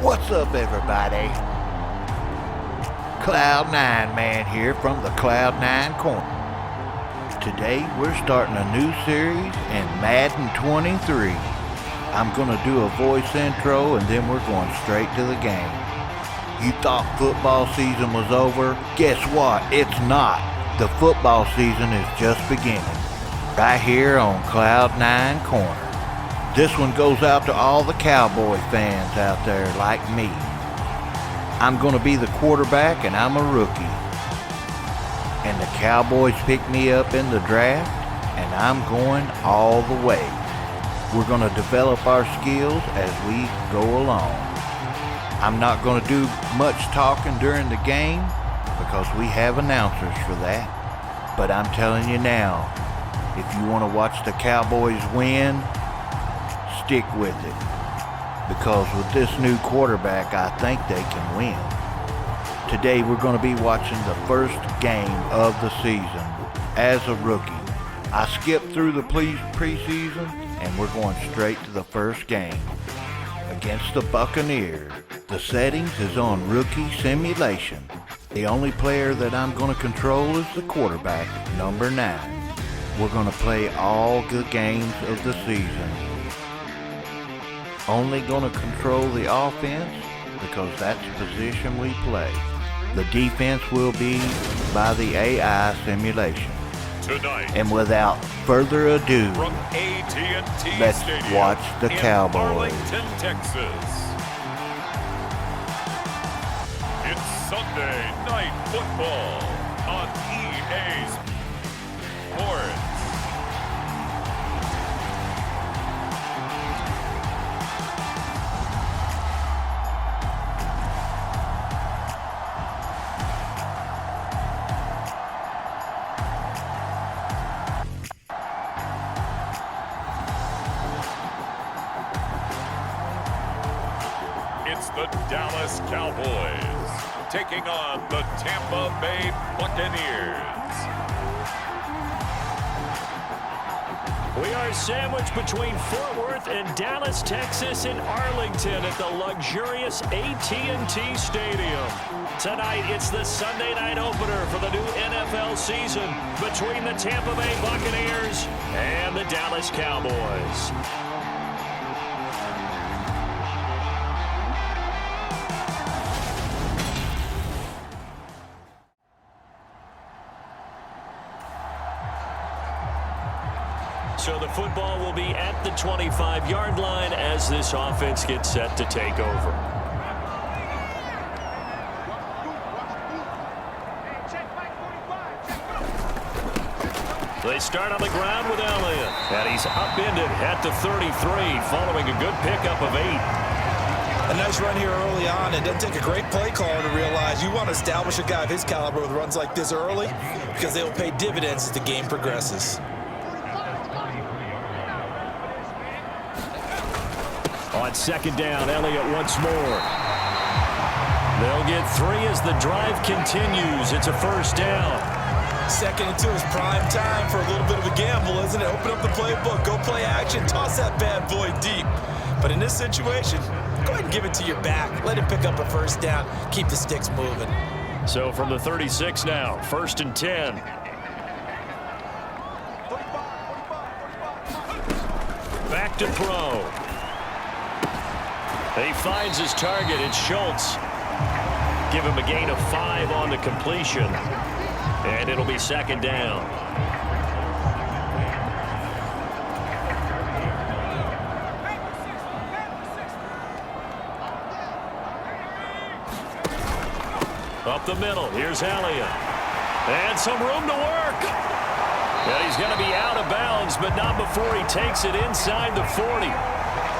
What's up, everybody? Cloud9 Man here from the Cloud9 Corner. Today we're starting a new series in Madden 23. I'm going to do a voice intro and then we're going straight to the game. You thought football season was over? Guess what? It's not. The football season is just beginning. Right here on Cloud9 Corner. This one goes out to all the Cowboy fans out there like me. I'm going to be the quarterback and I'm a rookie. And the Cowboys picked me up in the draft and I'm going all the way. We're going to develop our skills as we go along. I'm not going to do much talking during the game because we have announcers for that. But I'm telling you now, if you want to watch the Cowboys win, stick with it, because with this new quarterback, I think they can win. Today we're going to be watching the first game of the season as a rookie. I skipped through the preseason and we're going straight to the first game against the Buccaneers. The settings is on rookie simulation. The only player that I'm going to control is the quarterback, number 9. We're going to play all the games of the season. Only going to control the offense because that's the position we play. The defense will be by the AI simulation. Tonight, and without further ado, from AT&T let's Stadium watch the in Cowboys. Arlington, Texas. It's Sunday Night Football on EA Sports. It's the Dallas Cowboys taking on the Tampa Bay Buccaneers. We are sandwiched between Fort Worth and Dallas, Texas, in Arlington at the luxurious AT&T Stadium. Tonight, it's the Sunday night opener for the new NFL season between the Tampa Bay Buccaneers and the Dallas Cowboys. So the football will be at the 25-yard line as this offense gets set to take over. They start on the ground with Elliott, and he's upended at the 33 following a good pickup of 8. A nice run here early on. It doesn't take a great play caller to realize you want to establish a guy of his caliber with runs like this early because they will pay dividends as the game progresses. On second down, Elliott once more. They'll get 3 as the drive continues. It's a first down. Second and 2 is prime time for a little bit of a gamble, isn't it? Open up the playbook, go play action, toss that bad boy deep. But in this situation, go ahead and give it to your back. Let him pick up a first down. Keep the sticks moving. So from the 36 now, first and 10. Back to throw. He finds his target. It's Schultz. Give him a gain of 5 on the completion. And it'll be second down. Up the middle. Here's Elliott. And some room to work. And he's going to be out of bounds, but not before he takes it inside the 40.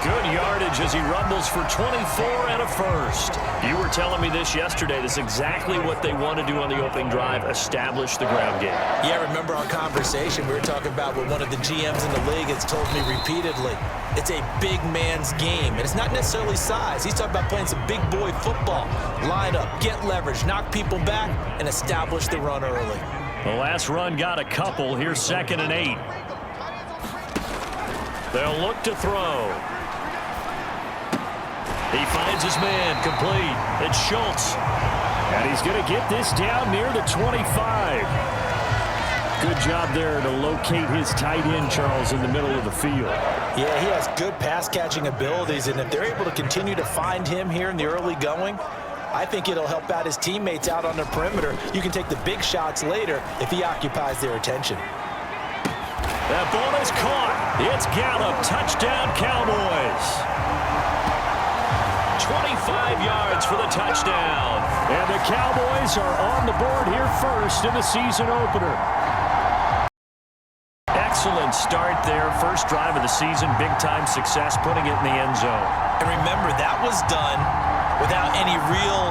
Good yardage as he rumbles for 24 and a first. You were telling me this yesterday. This is exactly what they want to do on the opening drive, establish the ground game. Yeah, remember our conversation. We were talking about what one of the GMs in the league has told me repeatedly. It's a big man's game, and it's not necessarily size. He's talking about playing some big boy football. Line up, get leverage, knock people back, and establish the run early. The last run got a couple. Here's second and 8. They'll look to throw. He finds his man, complete. It's Schultz. And he's going to get this down near the 25. Good job there to locate his tight end, Charles, in the middle of the field. Yeah, he has good pass-catching abilities, and if they're able to continue to find him here in the early going, I think it'll help out his teammates out on the perimeter. You can take the big shots later if he occupies their attention. That ball is caught. It's Gallup. Touchdown, Cowboys. 25 yards for the touchdown. And the Cowboys are on the board here first in the season opener. Excellent start there. First drive of the season. Big-time success, putting it in the end zone. And remember, that was done without any real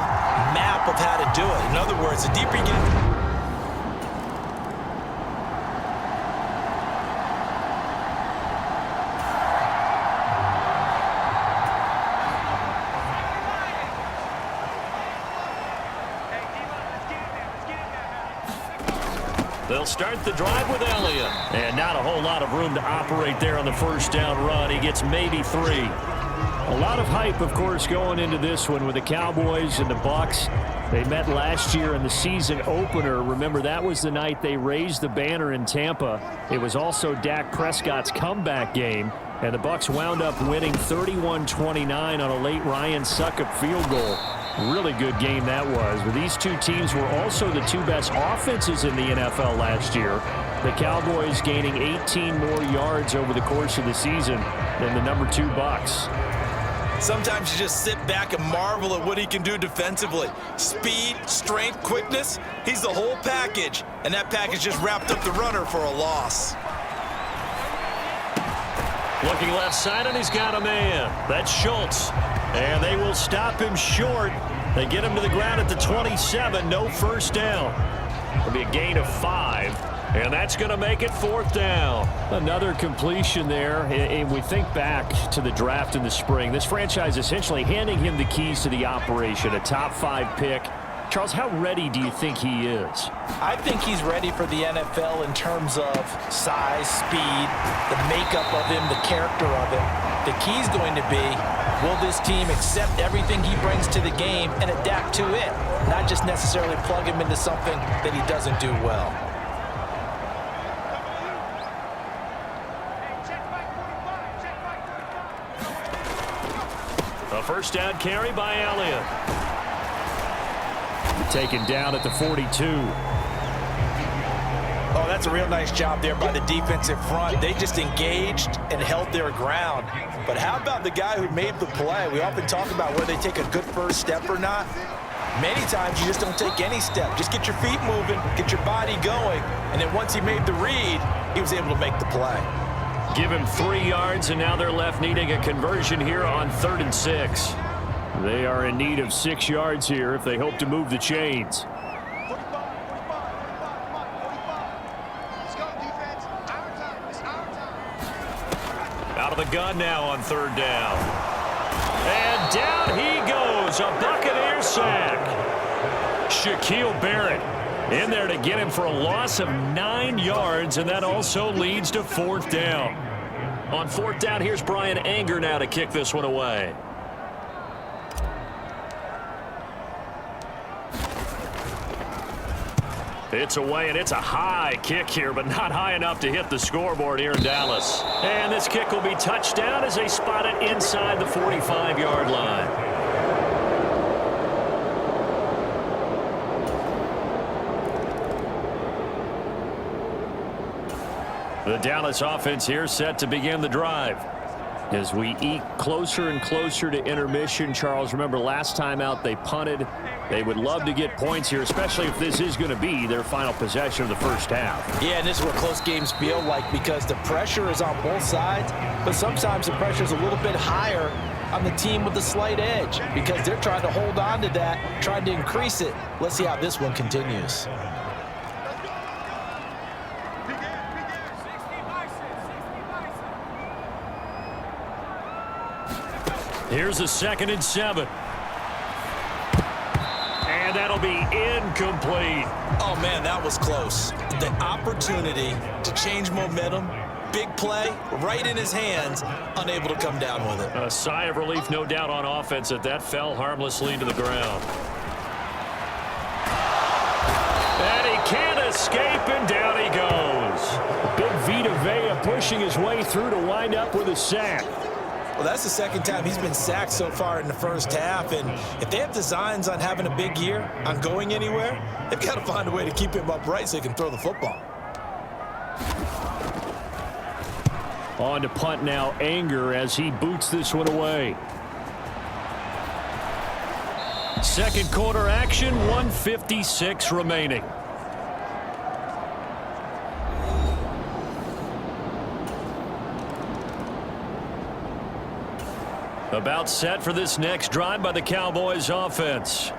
map of how to do it. In other words, the deeper you get... They'll start the drive with Elliott. And not a whole lot of room to operate there on the first down run. He gets maybe 3. A lot of hype, of course, going into this one with the Cowboys and the Bucs. They met last year in the season opener. Remember, that was the night they raised the banner in Tampa. It was also Dak Prescott's comeback game. And the Bucs wound up winning 31-29 on a late Ryan Succop field goal. Really good game that was. But these two teams were also the two best offenses in the NFL last year. The Cowboys gaining 18 more yards over the course of the season than the number 2 Bucs. Sometimes you just sit back and marvel at what he can do defensively. Speed, strength, quickness, he's the whole package. And that package just wrapped up the runner for a loss. Looking left side, and he's got a man. That's Schultz. And they will stop him short. They get him to the ground at the 27. No first down. It'll be a gain of 5. And that's going to make it 4th down. Another completion there. And we think back to the draft in the spring. This franchise essentially handing him the keys to the operation. A top 5 pick. Charles, how ready do you think he is? I think he's ready for the NFL in terms of size, speed, the makeup of him, the character of him. The key's going to be, will this team accept everything he brings to the game and adapt to it, not just necessarily plug him into something that he doesn't do well. A first down carry by Elliott. Taken down at the 42. Oh, that's a real nice job there by the defensive front. They just engaged and held their ground. But how about the guy who made the play? We often talk about whether they take a good first step or not. Many times you just don't take any step. Just get your feet moving, get your body going, and then once he made the read, he was able to make the play. Give him 3 yards, and now they're left needing a conversion here on 3rd and 6. They are in need of 6 yards here if they hope to move the chains. Out of the gun now on 3rd down. And down he goes. A Buccaneer sack. Shaquille Barrett in there to get him for a loss of 9 yards, and that also leads to 4th down. On 4th down, here's Brian Anger now to kick this one away. It's away, and it's a high kick here, but not high enough to hit the scoreboard here in Dallas. And this kick will be touchdown as they spot it inside the 45-yard line. The Dallas offense here set to begin the drive. As we eke closer and closer to intermission, Charles, remember last time out they punted. They would love to get points here, especially if this is going to be their final possession of the first half. Yeah, and this is what close games feel like because the pressure is on both sides, but sometimes the pressure is a little bit higher on the team with the slight edge because they're trying to hold on to that, trying to increase it. Let's see how this one continues. Here's a 2nd and 7. And that'll be incomplete. Oh, man, that was close. The opportunity to change momentum, Big play, right in his hands, unable to come down with it. A sigh of relief, no doubt, on offense that fell harmlessly to the ground. And he can't escape, and down he goes. Big Vita Vea pushing his way through to wind up with a sack. Well, that's the second time he's been sacked so far in the first half, and if they have designs on having a big year, on going anywhere, they've got to find a way to keep him upright so he can throw the football. On to punt now, Anger, as he boots this one away. Second quarter action, 1:56 remaining. About set for this next drive by the Cowboys offense.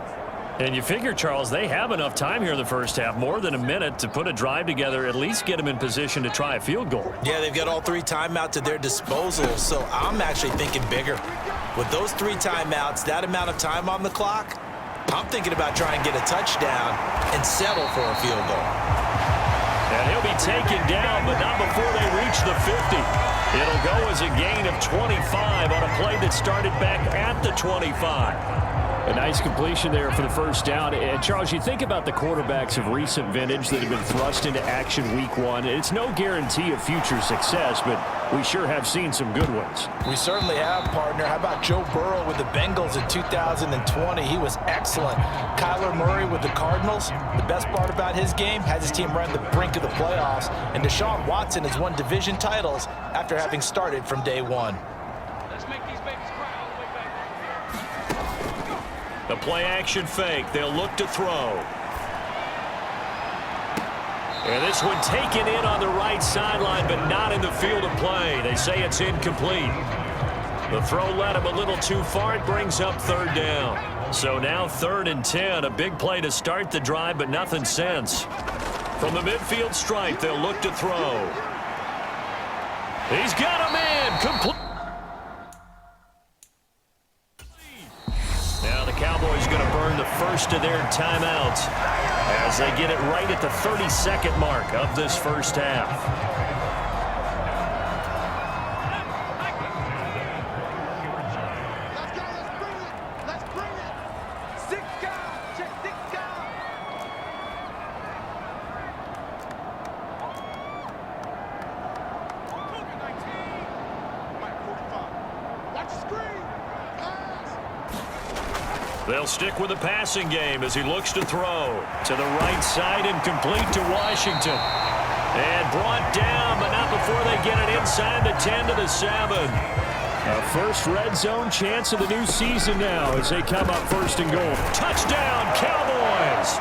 And you figure, Charles, they have enough time here in the first half, more than a minute, to put a drive together, at least get them in position to try a field goal. Yeah, they've got all 3 timeouts at their disposal, so I'm actually thinking bigger. With those 3 timeouts, that amount of time on the clock, I'm thinking about trying to get a touchdown and settle for a field goal. And he'll be taken down, but not before they reach the 50. It'll go as a gain of 25 on a play that started back at the 25. A nice completion there for the first down. And, Charles, you think about the quarterbacks of recent vintage that have been thrust into action week 1. It's no guarantee of future success, but we sure have seen some good ones. We certainly have, partner. How about Joe Burrow with the Bengals in 2020? He was excellent. Kyler Murray with the Cardinals. The best part about his game, has his team right on the brink of the playoffs. And Deshaun Watson has won division titles after having started from day 1. The play-action fake. They'll look to throw. And this one taken in on the right sideline, but not in the field of play. They say it's incomplete. The throw led him a little too far. It brings up third down. So now 3rd and 10. A big play to start the drive, but nothing since. From the midfield stripe, they'll look to throw. He's got a man. Complete. Now the Cowboys going to burn the first of their timeouts as they get it right at the 32nd mark of this first half. They'll stick with the passing game as he looks to throw. To the right side and complete to Washington. And brought down, but not before they get it inside the 10 to the 7. A first red zone chance of the new season now as they come up 1st and goal. Touchdown, Cowboys!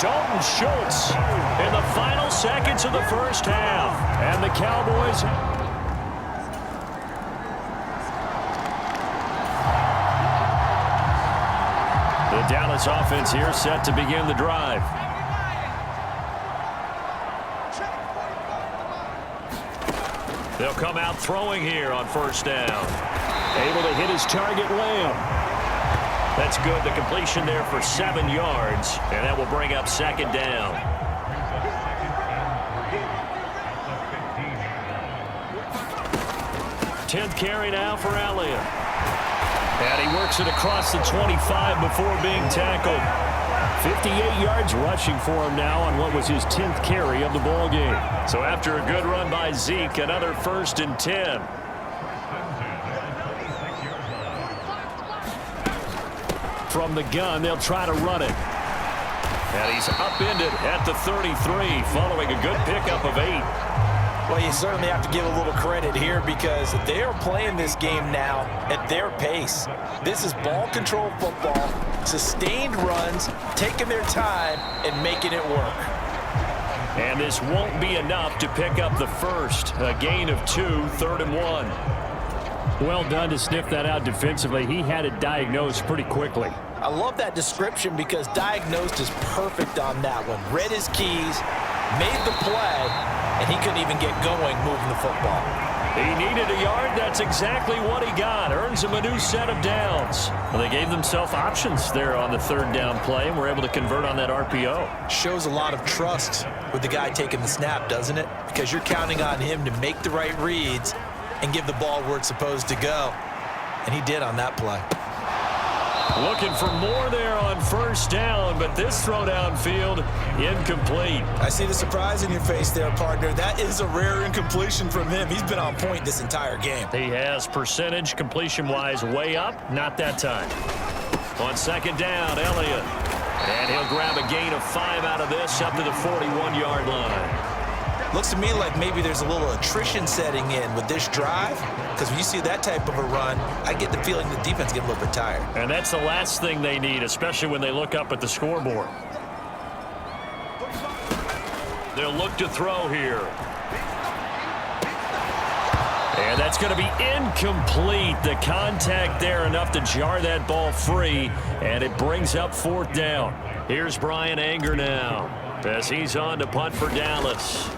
Dalton Schultz in the final seconds of the first half. And the Cowboys... The Dallas offense here set to begin the drive. They'll come out throwing here on 1st down. Able to hit his target, Lamb. That's good. The completion there for 7 yards, and that will bring up 2nd down. Tenth carry now for Elliott. And he works it across the 25 before being tackled. 58 yards rushing for him now on what was his 10th carry of the ball game. So after a good run by Zeke, another 1st and 10. From the gun, they'll try to run it. And he's upended at the 33 following a good pickup of 8. Well, you certainly have to give a little credit here because they are playing this game now at their pace. This is ball control football, sustained runs, taking their time and making it work. And this won't be enough to pick up the first. A gain of 2, 3rd and 1. Well done to sniff that out defensively. He had it diagnosed pretty quickly. I love that description because diagnosed is perfect on that one. Read his keys, made the play, and he couldn't even get going moving the football. He needed a yard. That's exactly what he got. Earns him a new set of downs. Well, they gave themselves options there on the third down play and were able to convert on that RPO. Shows a lot of trust with the guy taking the snap, doesn't it? Because you're counting on him to make the right reads and give the ball where it's supposed to go. And he did on that play. Looking for more there on first down, but this throw downfield, incomplete. I see the surprise in your face there, partner. That is a rare incompletion from him. He's been on point this entire game. He has percentage completion-wise way up, not that time. On second down, Elliott. And he'll grab a gain of 5 out of this up to the 41-yard line. Looks to me like maybe there's a little attrition setting in with this drive, because when you see that type of a run, I get the feeling the defense get a little bit tired. And that's the last thing they need, especially when they look up at the scoreboard. They'll look to throw here. And that's going to be incomplete. The contact there enough to jar that ball free, and it brings up fourth down. Here's Brian Anger now as he's on to punt for Dallas.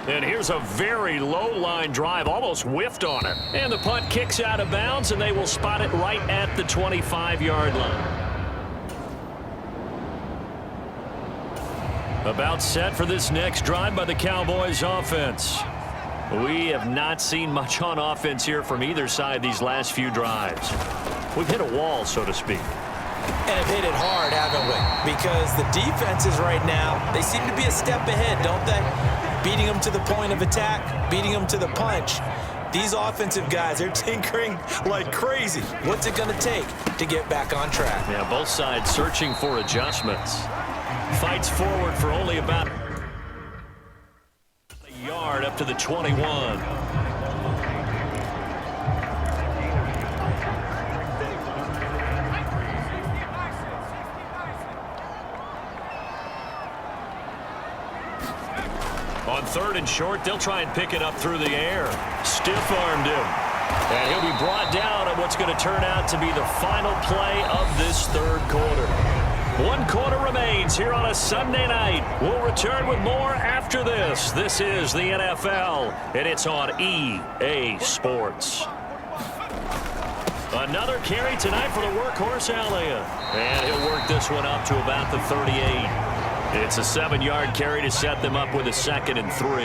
And here's a very low-line drive, almost whiffed on it. And the punt kicks out of bounds, and they will spot it right at the 25-yard line. About set for this next drive by the Cowboys offense. We have not seen much on offense here from either side these last few drives. We've hit a wall, so to speak. And have hit it hard, haven't we? Because the defenses right now, they seem to be a step ahead, don't they? Beating them to the point of attack, beating them to the punch. These offensive guys, they're tinkering like crazy. What's it going to take to get back on track? Yeah, both sides searching for adjustments. Fights forward for only about a yard up to the 21. On third and short, they'll try and pick it up through the air. Stiff-armed him. And he'll be brought down at what's going to turn out to be the final play of this third quarter. 1 quarter remains here on a Sunday night. We'll return with more after this. This is the NFL, and it's on EA Sports. Another carry tonight for the workhorse Elliott. And he'll work this one up to about the 38. It's a 7-yard carry to set them up with a 2nd and 3.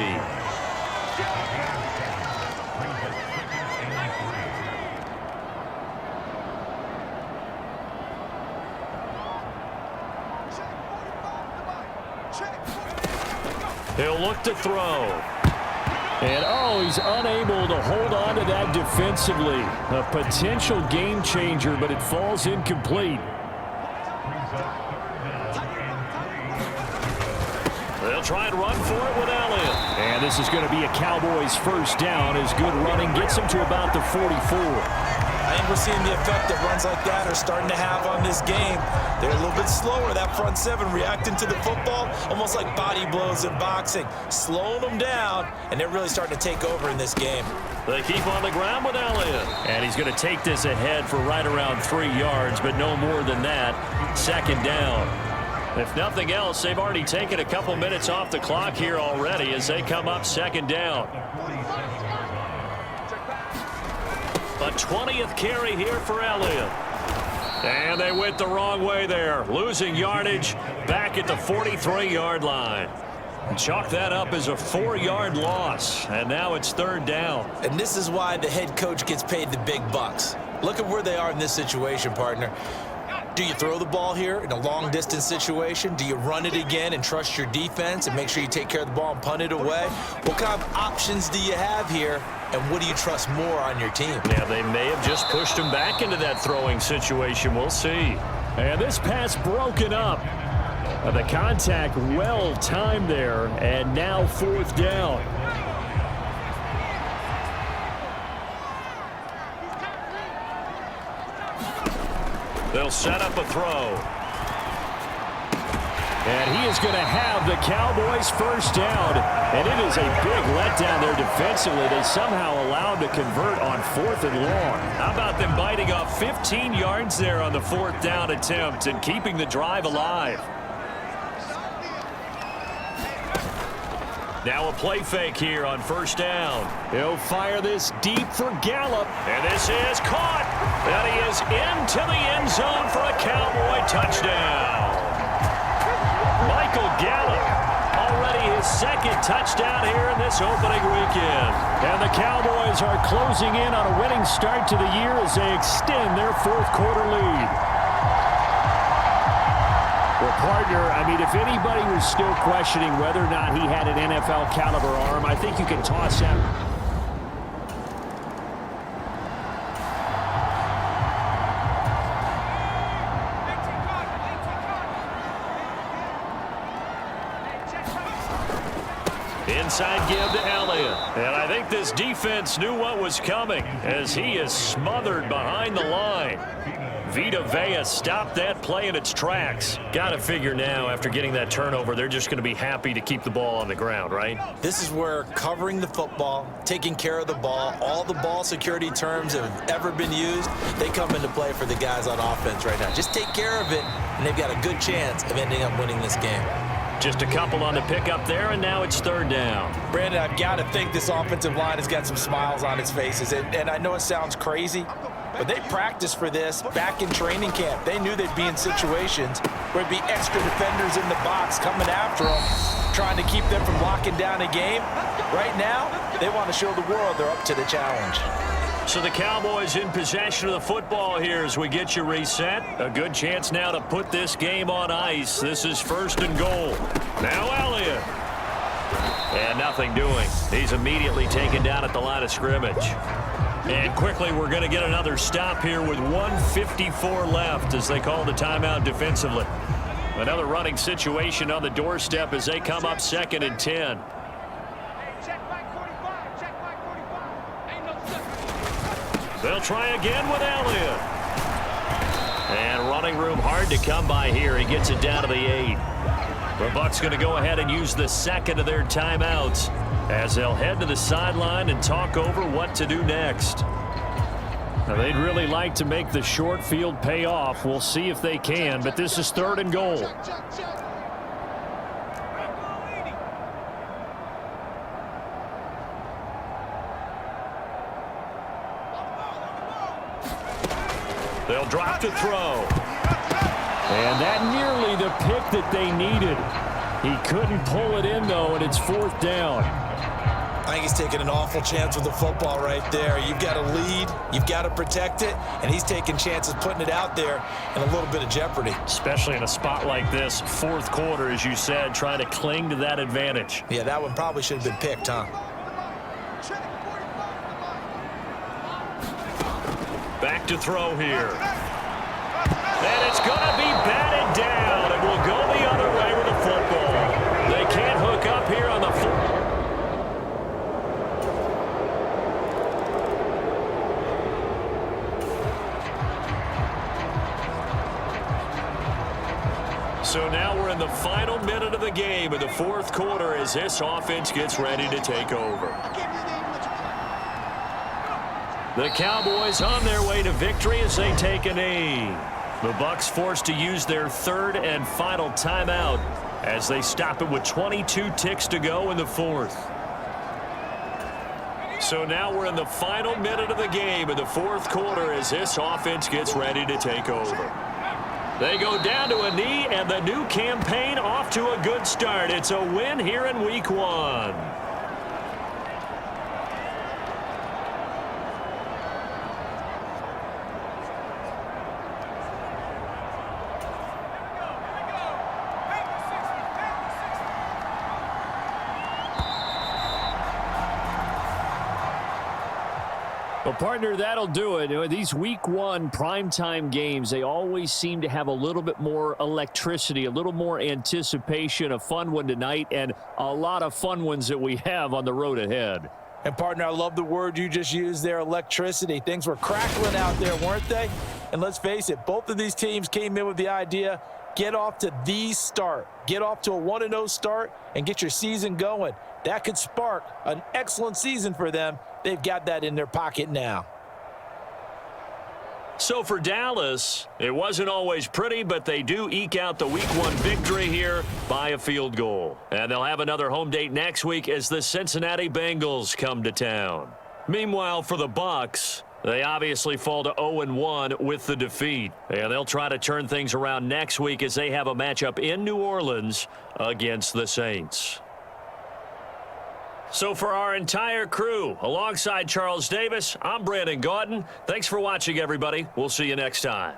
He'll look to throw. And, he's unable to hold on to that defensively. A potential game changer, but it falls incomplete. They'll try and run for it with Elliott. And this is going to be a Cowboys first down as good running gets him to about the 44. I think we're seeing the effect that runs like that are starting to have on this game. They're a little bit slower, that front seven, reacting to the football, almost like body blows in boxing, slowing them down, and they're really starting to take over in this game. They keep on the ground with Elliott. And he's going to take this ahead for right around 3 yards, but no more than that. 2nd down. If nothing else, they've already taken a couple minutes off the clock here already as they come up 2nd down. A 20th carry here for Elliott. And they went the wrong way there, losing yardage back at the 43-yard line. Chalk that up as a 4-yard loss, and now it's 3rd down. And this is why the head coach gets paid the big bucks. Look at where they are in this situation, partner. Do you throw the ball here in a long-distance situation? Do you run it again and trust your defense and make sure you take care of the ball and punt it away? What kind of options do you have here, and what do you trust more on your team? Yeah, they may have just pushed him back into that throwing situation. We'll see. And this pass broken up. The contact well-timed there, and now 4th down. They'll set up a throw. And he is going to have the Cowboys first down. And it is a big letdown there defensively. They somehow allowed to convert on 4th and long. How about them biting off 15 yards there on the 4th down attempt and keeping the drive alive? Now a play fake here on first down. He'll fire this deep for Gallup. And this is caught. And he is into the end zone for a Cowboy touchdown. Michael Gallup, already his second touchdown here in this opening weekend. And the Cowboys are closing in on a winning start to the year as they extend their fourth quarter lead. Well, partner, I mean, if anybody was still questioning whether or not he had an NFL caliber arm, I think you can toss him. Inside give to Elliott. And I think this defense knew what was coming as he is smothered behind the line. Vita Vea stopped that play in its tracks. Got to figure now, after getting that turnover, they're just going to be happy to keep the ball on the ground, right? This is where covering the football, taking care of the ball, all the ball security terms that have ever been used, they come into play for the guys on offense right now. Just take care of it, and they've got a good chance of ending up winning this game. Just a couple on the pickup there, and now it's third down. Brandon, I've got to think this offensive line has got some smiles on its faces, and I know it sounds crazy, but they practiced for this back in training camp. They knew they'd be in situations where it'd be extra defenders in the box coming after them, trying to keep them from locking down a game. Right now, they want to show the world they're up to the challenge. So the Cowboys in possession of the football here as we get you reset. A good chance now to put this game on ice. This is first and goal. Now Elliott. And nothing doing. He's immediately taken down at the line of scrimmage. And quickly we're going to get another stop here with 1:54 left as they call the timeout defensively. Another running situation on the doorstep as they come up second and 10. They'll try again with Elliott. And running room hard to come by here. He gets it down to the 8. The Bucs going to go ahead and use the second of their timeouts as they'll head to the sideline and talk over what to do next. Now, they'd really like to make the short field pay off. We'll see if they can, but this is third and goal. They'll drop to throw. And that nearly the pick that they needed. He couldn't pull it in, though, and it's fourth down. I think he's taking an awful chance with the football right there. You've got to lead, you've got to protect it, and he's taking chances putting it out there in a little bit of jeopardy. Especially in a spot like this, fourth quarter, as you said, trying to cling to that advantage. Yeah, that one probably should have been picked, huh? Back to throw here. And it's going to be batted down, and we'll go the other way with the football. They can't hook up here on the football. So now we're in the final minute of the game in the fourth quarter as this offense gets ready to take over. The Cowboys on their way to victory as they take a knee. The Bucs forced to use their third and final timeout as they stop it with 22 ticks to go in the fourth. So now we're in the final minute of the game in the fourth quarter as this offense gets ready to take over. They go down to a knee, and the new campaign off to a good start. It's a win here in Week 1. Well, partner, that'll do it. These Week 1 primetime games, they always seem to have a little bit more electricity, a little more anticipation. A fun one tonight, and a lot of fun ones that we have on the road ahead. And, partner, I love the word you just used there, electricity. Things were crackling out there, weren't they? And let's face it, both of these teams came in with the idea, get off to the start. Get off to a 1-0 start and get your season going. That could spark an excellent season for them. They've got that in their pocket now. So for Dallas, it wasn't always pretty, but they do eke out the Week 1 victory here by a field goal. And they'll have another home date next week as the Cincinnati Bengals come to town. Meanwhile, for the Bucs, they obviously fall to 0-1 with the defeat. And they'll try to turn things around next week as they have a matchup in New Orleans against the Saints. So for our entire crew, alongside Charles Davis, I'm Brandon Gaudin. Thanks for watching, everybody. We'll see you next time.